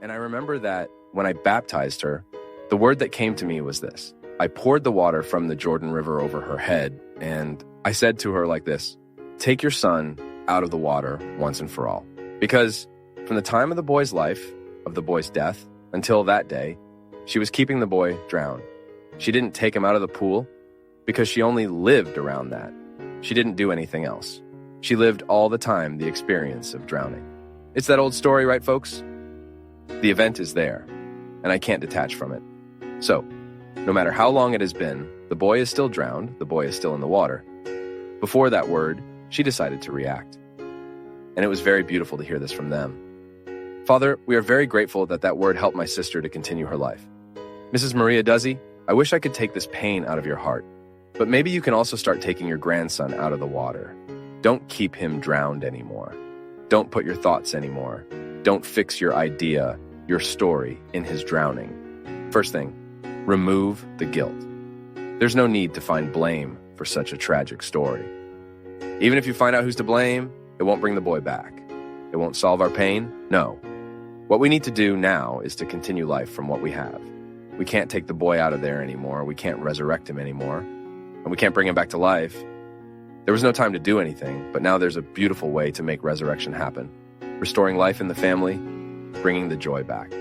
And I remember that when I baptized her, the word that came to me was this. I poured the water from the Jordan River over her head, and I said to her like this, take your son out of the water once and for all. Because from the time of the boy's life, of the boy's death, until that day, she was keeping the boy drowned. She didn't take him out of the pool because she only lived around that. She didn't do anything else. She lived all the time the experience of drowning. It's that old story, right, folks? The event is there, and I can't detach from it. So, no matter how long it has been, the boy is still drowned, the boy is still in the water. Before that word, she decided to react. And it was very beautiful to hear this from them. Father, we are very grateful that that word helped my sister to continue her life. Mrs. Maria Duzzy, I wish I could take this pain out of your heart, but maybe you can also start taking your grandson out of the water. Don't keep him drowned anymore. Don't put your thoughts anymore. Don't fix your idea, your story in his drowning. First thing, remove the guilt. There's no need to find blame for such a tragic story. Even if you find out who's to blame, it won't bring the boy back. It won't solve our pain. No. What we need to do now is to continue life from what we have. We can't take the boy out of there anymore. We can't resurrect him anymore. And we can't bring him back to life. There was no time to do anything, but now there's a beautiful way to make resurrection happen. Restoring life in the family, bringing the joy back.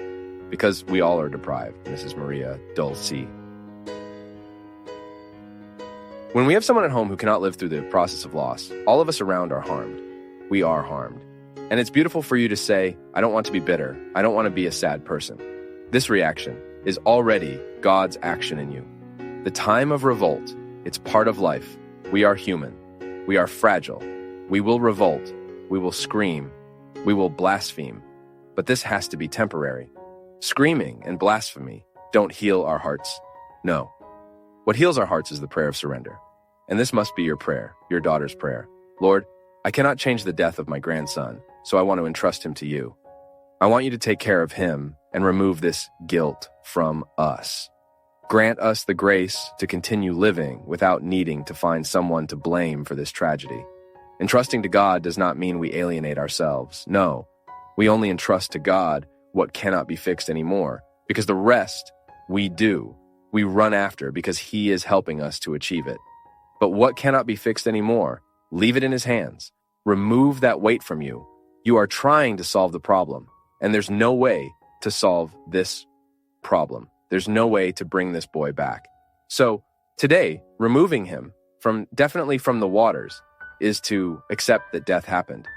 Because we all are deprived, Mrs. Maria Dulce. When we have someone at home who cannot live through the process of loss, all of us around are harmed. We are harmed. And it's beautiful for you to say, I don't want to be bitter. I don't want to be a sad person. This reaction is already God's action in you. The time of revolt, it's part of life. We are human. We are fragile. We will revolt. We will scream. We will blaspheme. But this has to be temporary. Screaming and blasphemy don't heal our hearts. No. What heals our hearts is the prayer of surrender. And this must be your prayer, your daughter's prayer. Lord, I cannot change the death of my grandson, so I want to entrust him to you. I want you to take care of him and remove this guilt from us. Grant us the grace to continue living without needing to find someone to blame for this tragedy. Entrusting to God does not mean we alienate ourselves. No, we only entrust to God what cannot be fixed anymore, because the rest we do. We run after because He is helping us to achieve it. But what cannot be fixed anymore, leave it in His hands. Remove that weight from you. You are trying to solve the problem, and there's no way to solve this problem. There's no way to bring this boy back. So today, removing him definitely from the waters is to accept that death happened,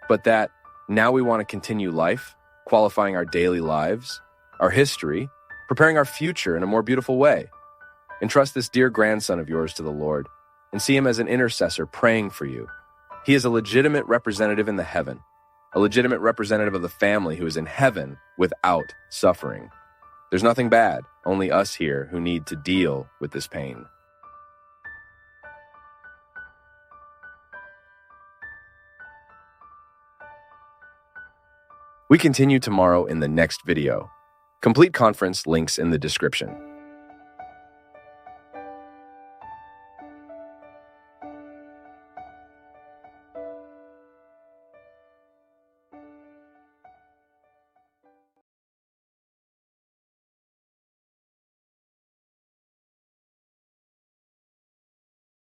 but that now we want to continue life, qualifying our daily lives, our history, preparing our future in a more beautiful way. Entrust this dear grandson of yours to the Lord and see him as an intercessor praying for you. He is a legitimate representative in the heaven, a legitimate representative of the family who is in heaven without suffering. There's nothing bad, only us here who need to deal with this pain. We continue tomorrow in the next video. Complete conference links in the description.